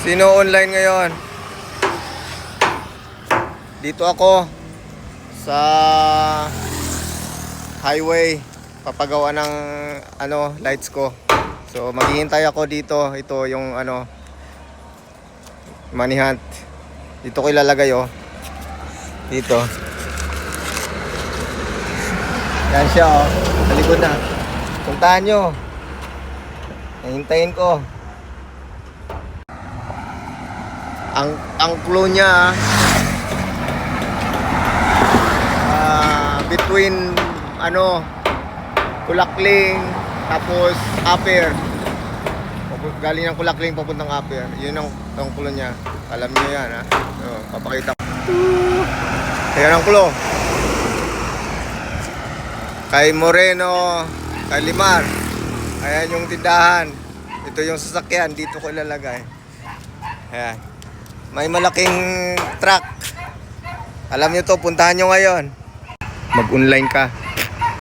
Sino online ngayon? Dito ako sa highway, papagawa ng lights ko. So maghihintay ako dito. Ito yung money hunt. Dito ko ilalagay dito. Yan siya sa likod na. Puntahan nyo. Hintayin ko. Ang clue niya between Kulakling tapos Upper. Galing ng Kulakling papuntang Upper. Yun ang clue niya. Alam niyo yan So, papakita ko. Ayan ang clue. Kay Moreno, kay Limar. Ayan yung tindahan. Ito yung sasakyan. Dito ko ilalagay. Ayan. May malaking truck. Alam nyo to, puntahan nyo ngayon. Mag-online ka.